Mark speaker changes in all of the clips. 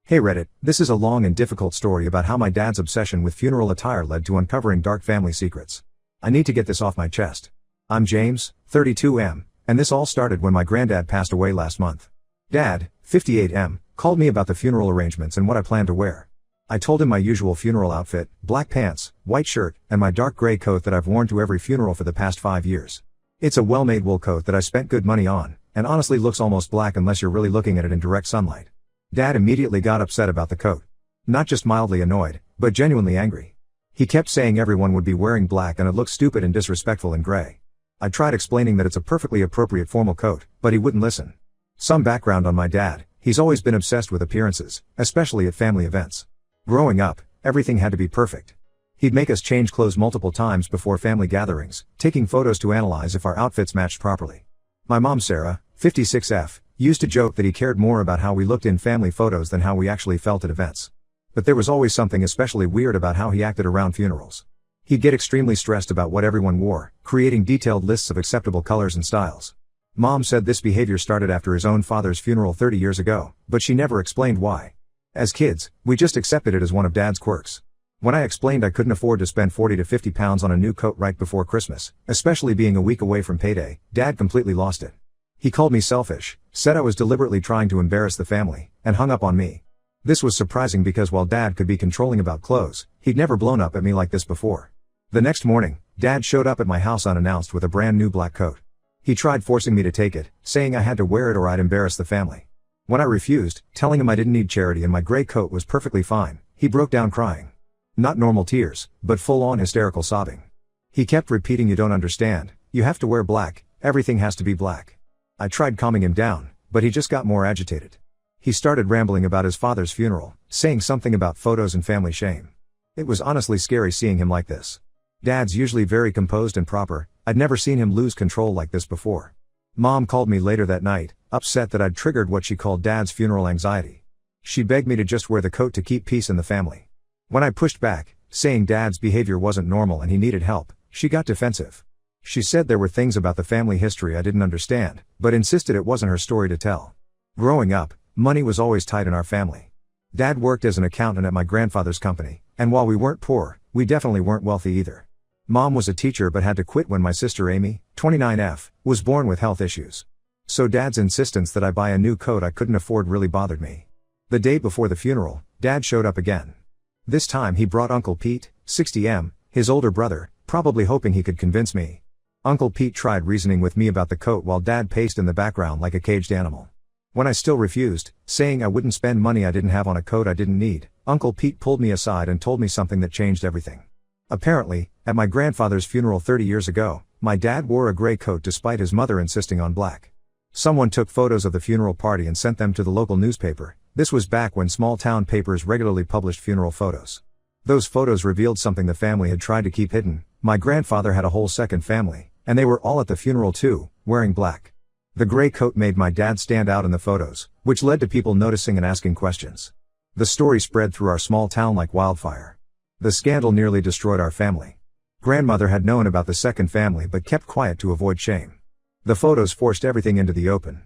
Speaker 1: Hey Reddit, this is a long and difficult story about how my dad's obsession with funeral attire led to uncovering dark family secrets. I need to get this off my chest. I'm James, 32M, and this all started when my granddad passed away last month. Dad, 58M, called me about the funeral arrangements and what I planned to wear. I told him my usual funeral outfit, black pants, white shirt, and my dark gray coat that I've worn to every funeral for the past 5 years. It's a well-made wool coat that I spent good money on, and honestly looks almost black unless you're really looking at it in direct sunlight. Dad immediately got upset about the coat. Not just mildly annoyed, but genuinely angry. He kept saying everyone would be wearing black and it looked stupid and disrespectful in gray. I tried explaining that it's a perfectly appropriate formal coat, but he wouldn't listen. Some background on my dad: he's always been obsessed with appearances, especially at family events. Growing up, everything had to be perfect. He'd make us change clothes multiple times before family gatherings, taking photos to analyze if our outfits matched properly. My mom Sarah, 56F, used to joke that he cared more about how we looked in family photos than how we actually felt at events. But there was always something especially weird about how he acted around funerals. He'd get extremely stressed about what everyone wore, creating detailed lists of acceptable colors and styles. Mom said this behavior started after his own father's funeral 30 years ago, but she never explained why. As kids, we just accepted it as one of Dad's quirks. When I explained I couldn't afford to spend 40 to 50 pounds on a new coat right before Christmas, especially being a week away from payday, Dad completely lost it. He called me selfish, said I was deliberately trying to embarrass the family, and hung up on me. This was surprising because while Dad could be controlling about clothes, he'd never blown up at me like this before. The next morning, Dad showed up at my house unannounced with a brand new black coat. He tried forcing me to take it, saying I had to wear it or I'd embarrass the family. When I refused, telling him I didn't need charity and my gray coat was perfectly fine, he broke down crying. Not normal tears, but full-on hysterical sobbing. He kept repeating, "You don't understand, you have to wear black, everything has to be black." I tried calming him down, but he just got more agitated. He started rambling about his father's funeral, saying something about photos and family shame. It was honestly scary seeing him like this. Dad's usually very composed and proper. I'd never seen him lose control like this before. Mom called me later that night, upset that I'd triggered what she called Dad's funeral anxiety. She begged me to just wear the coat to keep peace in the family. When I pushed back, saying Dad's behavior wasn't normal and he needed help, she got defensive. She said there were things about the family history I didn't understand, but insisted it wasn't her story to tell. Growing up, money was always tight in our family. Dad worked as an accountant at my grandfather's company, and while we weren't poor, we definitely weren't wealthy either. Mom was a teacher but had to quit when my sister Amy, 29F, was born with health issues. So Dad's insistence that I buy a new coat I couldn't afford really bothered me. The day before the funeral, Dad showed up again. This time he brought Uncle Pete, 60M, his older brother, probably hoping he could convince me. Uncle Pete tried reasoning with me about the coat while Dad paced in the background like a caged animal. When I still refused, saying I wouldn't spend money I didn't have on a coat I didn't need, Uncle Pete pulled me aside and told me something that changed everything. Apparently, at my grandfather's funeral 30 years ago, my dad wore a gray coat despite his mother insisting on black. Someone took photos of the funeral party and sent them to the local newspaper. This was back when small-town papers regularly published funeral photos. Those photos revealed something the family had tried to keep hidden. My grandfather had a whole second family, and they were all at the funeral too, wearing black. The gray coat made my dad stand out in the photos, which led to people noticing and asking questions. The story spread through our small town like wildfire. The scandal nearly destroyed our family. Grandmother had known about the second family but kept quiet to avoid shame. The photos forced everything into the open.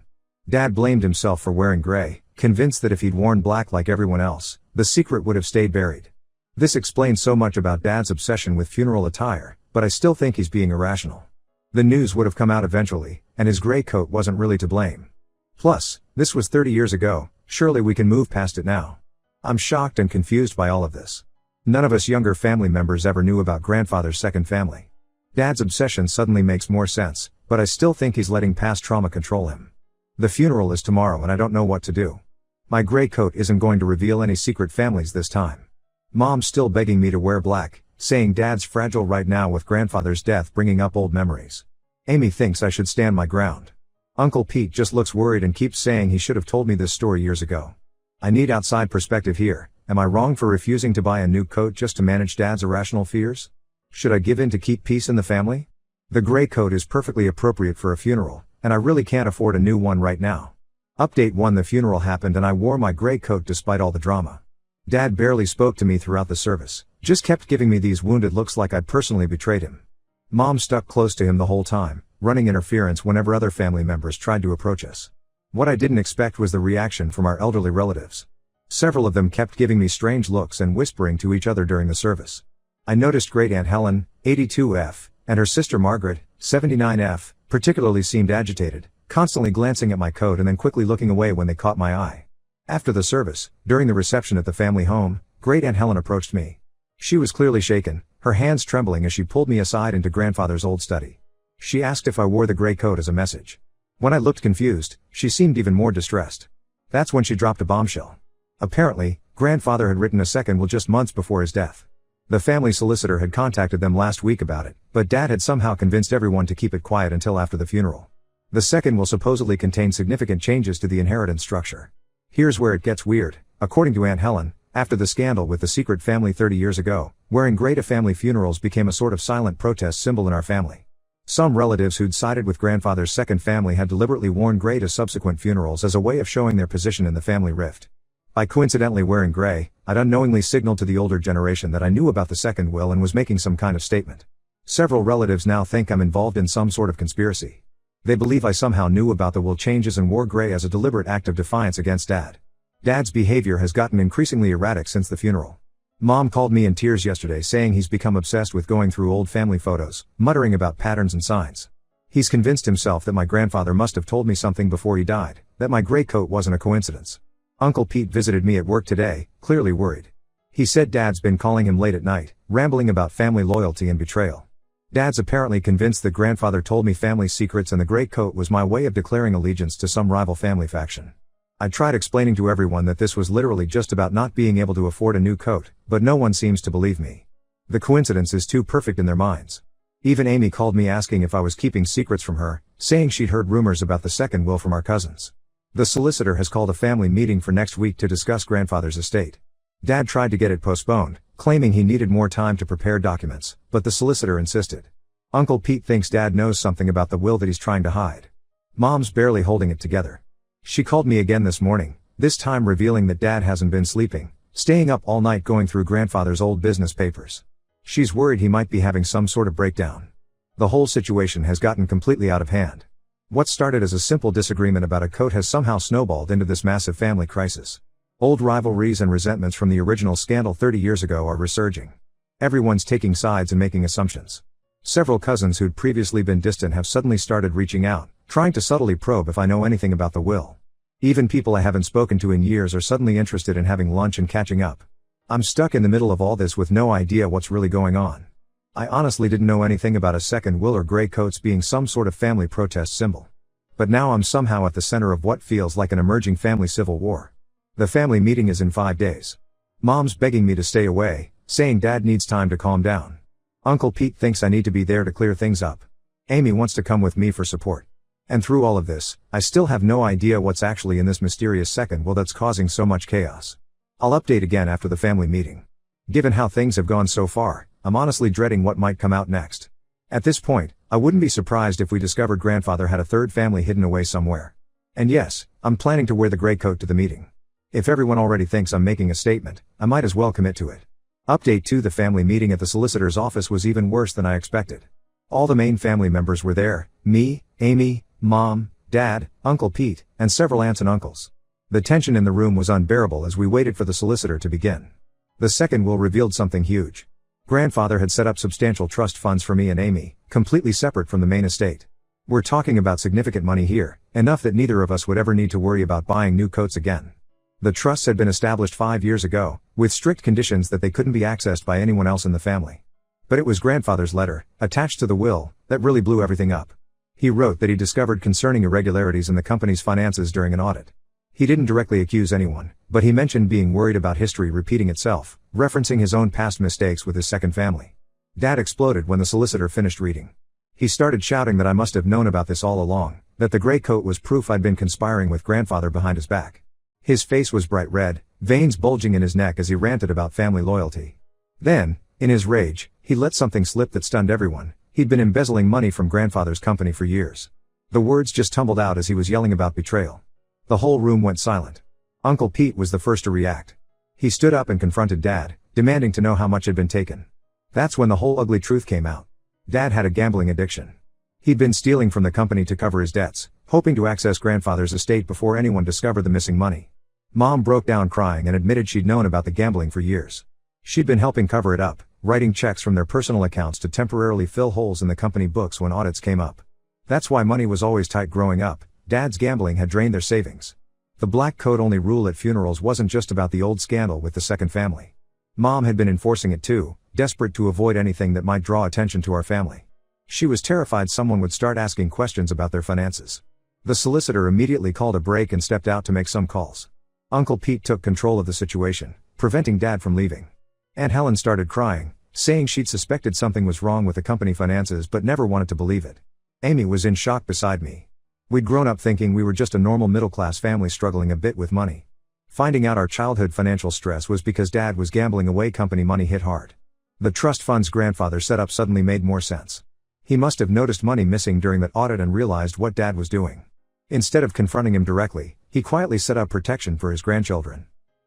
Speaker 1: Dad blamed himself for wearing gray, convinced that if he'd worn black like everyone else, the secret would have stayed buried. This explains so much about Dad's obsession with funeral attire, but I still think he's being irrational. The news would have come out eventually, and his gray coat wasn't really to blame. Plus, this was 30 years ago, surely we can move past it now. I'm shocked and confused by all of this. None of us younger family members ever knew about grandfather's second family. Dad's obsession suddenly makes more sense, but I still think he's letting past trauma control him. The funeral is tomorrow and I don't know what to do. My gray coat isn't going to reveal any secret families this time. Mom's still begging me to wear black, saying Dad's fragile right now with grandfather's death bringing up old memories. Amy thinks I should stand my ground. Uncle Pete just looks worried and keeps saying he should have told me this story years ago. I need outside perspective here. Am I wrong for refusing to buy a new coat just to manage Dad's irrational fears? Should I give in to keep peace in the family? The gray coat is perfectly appropriate for a funeral, and I really can't afford a new one right now. Update 1: The funeral happened and I wore my gray coat despite all the drama. Dad barely spoke to me throughout the service, just kept giving me these wounded looks like I'd personally betrayed him. Mom stuck close to him the whole time, running interference whenever other family members tried to approach us. What I didn't expect was the reaction from our elderly relatives. Several of them kept giving me strange looks and whispering to each other during the service. I noticed Great Aunt Helen, 82F, and her sister Margaret, 79F, particularly seemed agitated, constantly glancing at my coat and then quickly looking away when they caught my eye. After the service, during the reception at the family home, Great Aunt Helen approached me. She was clearly shaken, her hands trembling as she pulled me aside into Grandfather's old study. She asked if I wore the gray coat as a message. When I looked confused, she seemed even more distressed. That's when she dropped a bombshell. Apparently, Grandfather had written a second will just months before his death. The family solicitor had contacted them last week about it, but Dad had somehow convinced everyone to keep it quiet until after the funeral. The second will supposedly contain significant changes to the inheritance structure. Here's where it gets weird. According to Aunt Helen, after the scandal with the secret family 30 years ago, wearing gray to family funerals became a sort of silent protest symbol in our family. Some relatives who'd sided with Grandfather's second family had deliberately worn gray to subsequent funerals as a way of showing their position in the family rift. By coincidentally wearing gray, I'd unknowingly signaled to the older generation that I knew about the second will and was making some kind of statement. Several relatives now think I'm involved in some sort of conspiracy. They believe I somehow knew about the will changes and wore gray as a deliberate act of defiance against Dad. Dad's behavior has gotten increasingly erratic since the funeral. Mom called me in tears yesterday saying he's become obsessed with going through old family photos, muttering about patterns and signs. He's convinced himself that my grandfather must have told me something before he died, that my gray coat wasn't a coincidence. Uncle Pete visited me at work today, clearly worried. He said Dad's been calling him late at night, rambling about family loyalty and betrayal. Dad's apparently convinced that Grandfather told me family secrets and the gray coat was my way of declaring allegiance to some rival family faction. I tried explaining to everyone that this was literally just about not being able to afford a new coat, but no one seems to believe me. The coincidence is too perfect in their minds. Even Amy called me asking if I was keeping secrets from her, saying she'd heard rumors about the second will from our cousins. The solicitor has called a family meeting for next week to discuss Grandfather's estate. Dad tried to get it postponed, claiming he needed more time to prepare documents, but the solicitor insisted. Uncle Pete thinks Dad knows something about the will that he's trying to hide. Mom's barely holding it together. She called me again this morning, this time revealing that Dad hasn't been sleeping, staying up all night going through Grandfather's old business papers. She's worried he might be having some sort of breakdown. The whole situation has gotten completely out of hand. What started as a simple disagreement about a coat has somehow snowballed into this massive family crisis. Old rivalries and resentments from the original scandal 30 years ago are resurging. Everyone's taking sides and making assumptions. Several cousins who'd previously been distant have suddenly started reaching out, trying to subtly probe if I know anything about the will. Even people I haven't spoken to in years are suddenly interested in having lunch and catching up. I'm stuck in the middle of all this with no idea what's really going on. I honestly didn't know anything about a second will or gray coats being some sort of family protest symbol. But now I'm somehow at the center of what feels like an emerging family civil war. The family meeting is in 5 days. Mom's begging me to stay away, saying Dad needs time to calm down. Uncle Pete thinks I need to be there to clear things up. Amy wants to come with me for support. And through all of this, I still have no idea what's actually in this mysterious second will that's causing so much chaos. I'll update again after the family meeting. Given how things have gone so far, I'm honestly dreading what might come out next. At this point, I wouldn't be surprised if we discovered Grandfather had a third family hidden away somewhere. And yes, I'm planning to wear the gray coat to the meeting. If everyone already thinks I'm making a statement, I might as well commit to it. Update 2: the family meeting at the solicitor's office was even worse than I expected. All the main family members were there, me, Amy, Mom, Dad, Uncle Pete, and several aunts and uncles. The tension in the room was unbearable as we waited for the solicitor to begin. The second will revealed something huge. Grandfather had set up substantial trust funds for me and Amy, completely separate from the main estate. We're talking about significant money here, enough that neither of us would ever need to worry about buying new coats again. The trusts had been established 5 years ago, with strict conditions that they couldn't be accessed by anyone else in the family. But it was Grandfather's letter, attached to the will, that really blew everything up. He wrote that he discovered concerning irregularities in the company's finances during an audit. He didn't directly accuse anyone, but he mentioned being worried about history repeating itself, referencing his own past mistakes with his second family. Dad exploded when the solicitor finished reading. He started shouting that I must have known about this all along, that the gray coat was proof I'd been conspiring with Grandfather behind his back. His face was bright red, veins bulging in his neck as he ranted about family loyalty. Then, in his rage, he let something slip that stunned everyone. He'd been embezzling money from Grandfather's company for years. The words just tumbled out as he was yelling about betrayal. The whole room went silent. Uncle Pete was the first to react. He stood up and confronted Dad, demanding to know how much had been taken. That's when the whole ugly truth came out. Dad had a gambling addiction. He'd been stealing from the company to cover his debts, hoping to access Grandfather's estate before anyone discovered the missing money. Mom broke down crying and admitted she'd known about the gambling for years. She'd been helping cover it up, writing checks from their personal accounts to temporarily fill holes in the company books when audits came up. That's why money was always tight growing up. Dad's gambling had drained their savings. The black coat only rule at funerals wasn't just about the old scandal with the second family. Mom had been enforcing it too, desperate to avoid anything that might draw attention to our family. She was terrified someone would start asking questions about their finances. The solicitor immediately called a break and stepped out to make some calls. Uncle Pete took control of the situation, preventing Dad from leaving. Aunt Helen started crying, saying she'd suspected something was wrong with the company finances but never wanted to believe it. Amy was in shock beside me. We'd grown up thinking we were just a normal middle-class family struggling a bit with money. Finding out our childhood financial stress was because Dad was gambling away company money hit hard. The trust funds grandfather set up suddenly made more sense. He must have noticed money missing during that audit and realized what Dad was doing. Instead of confronting him directly, he quietly set up protection for his grandchildren.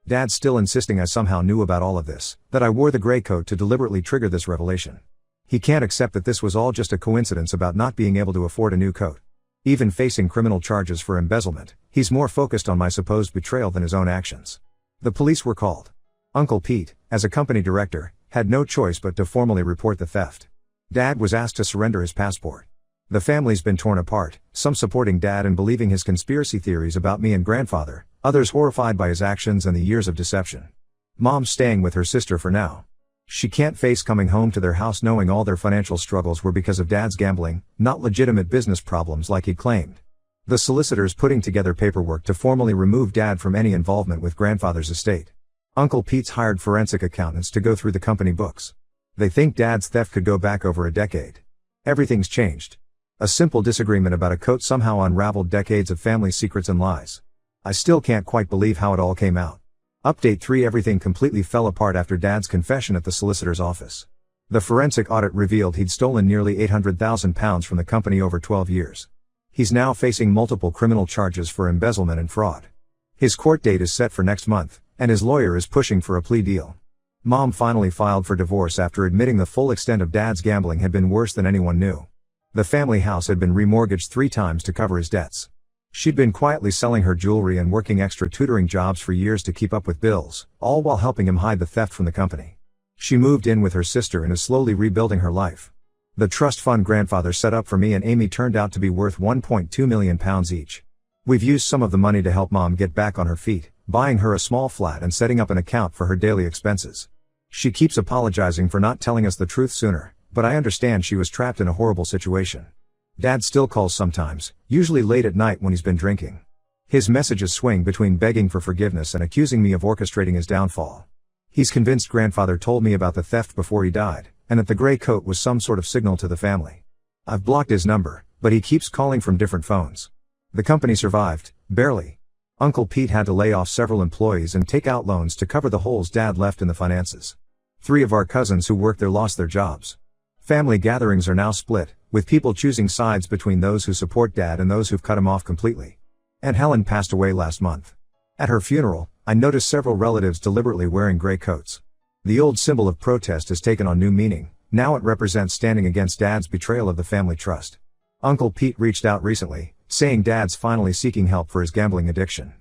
Speaker 1: Dad's still insisting I somehow knew about all of this, that I wore the gray coat to deliberately trigger this revelation. He can't accept that this was all just a coincidence about not being able to afford a new coat. Even facing criminal charges for embezzlement, he's more focused on my supposed betrayal than his own actions. The police were called. Uncle Pete, as a company director, had no choice but to formally report the theft. Dad was asked to surrender his passport. The family's been torn apart, some supporting Dad and believing his conspiracy theories about me and grandfather, others horrified by his actions and the years of deception. Mom's staying with her sister for now. She can't face coming home to their house knowing all their financial struggles were because of Dad's gambling, not legitimate business problems like he claimed. The solicitor's putting together paperwork to formally remove Dad from any involvement with grandfather's estate. Uncle Pete's hired forensic accountants to go through the company books. They think Dad's theft could go back over a decade. Everything's changed. A simple disagreement about a coat somehow unraveled decades of family secrets and lies. I still can't quite believe how it all came out. Update 3: Everything completely fell apart after Dad's confession at the solicitor's office. The forensic audit revealed he'd stolen nearly £800,000 from the company over 12 years. He's now facing multiple criminal charges for embezzlement and fraud. His court date is set for next month, and his lawyer is pushing for a plea deal. Mom finally filed for divorce after admitting the full extent of Dad's gambling had been worse than anyone knew. The family house had been remortgaged 3 times to cover his debts. She'd been quietly selling her jewelry and working extra tutoring jobs for years to keep up with bills, all while helping him hide the theft from the company. She moved in with her sister and is slowly rebuilding her life. The trust fund grandfather set up for me and Amy turned out to be worth £1.2 million each. We've used some of the money to help Mom get back on her feet, buying her a small flat and setting up an account for her daily expenses. She keeps apologizing for not telling us the truth sooner, but I understand she was trapped in a horrible situation. Dad still calls sometimes, usually late at night when he's been drinking. His messages swing between begging for forgiveness and accusing me of orchestrating his downfall. He's convinced grandfather told me about the theft before he died, and that the gray coat was some sort of signal to the family. I've blocked his number, but he keeps calling from different phones. The company survived, barely. Uncle Pete had to lay off several employees and take out loans to cover the holes Dad left in the finances. 3 of our cousins who worked there lost their jobs. Family gatherings are now split, with people choosing sides between those who support Dad and those who've cut him off completely. Aunt Helen passed away last month. At her funeral, I noticed several relatives deliberately wearing gray coats. The old symbol of protest has taken on new meaning. Now it represents standing against Dad's betrayal of the family trust. Uncle Pete reached out recently, saying Dad's finally seeking help for his gambling addiction.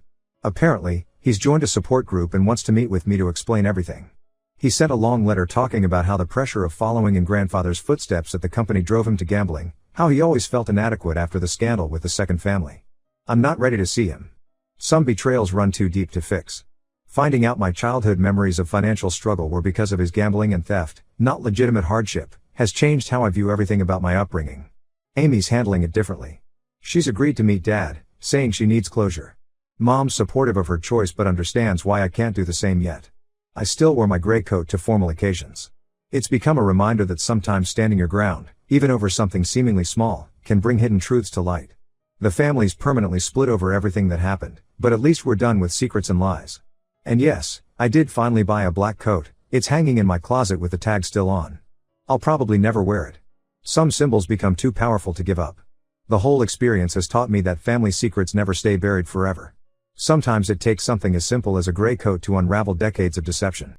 Speaker 1: Apparently, he's joined a support group and wants to meet with me to explain everything. He sent a long letter talking about how the pressure of following in grandfather's footsteps at the company drove him to gambling, how he always felt inadequate after the scandal with the second family. I'm not ready to see him. Some betrayals run too deep to fix. Finding out my childhood memories of financial struggle were because of his gambling and theft, not legitimate hardship, has changed how I view everything about my upbringing. Amy's handling it differently. She's agreed to meet Dad, saying she needs closure. Mom's supportive of her choice but understands why I can't do the same yet. I still wear my gray coat to formal occasions. It's become a reminder that sometimes standing your ground, even over something seemingly small, can bring hidden truths to light. The family's permanently split over everything that happened, but at least we're done with secrets and lies. And yes, I did finally buy a black coat. It's hanging in my closet with the tag still on. I'll probably never wear it. Some symbols become too powerful to give up. The whole experience has taught me that family secrets never stay buried forever. Sometimes it takes something as simple as a gray coat to unravel decades of deception.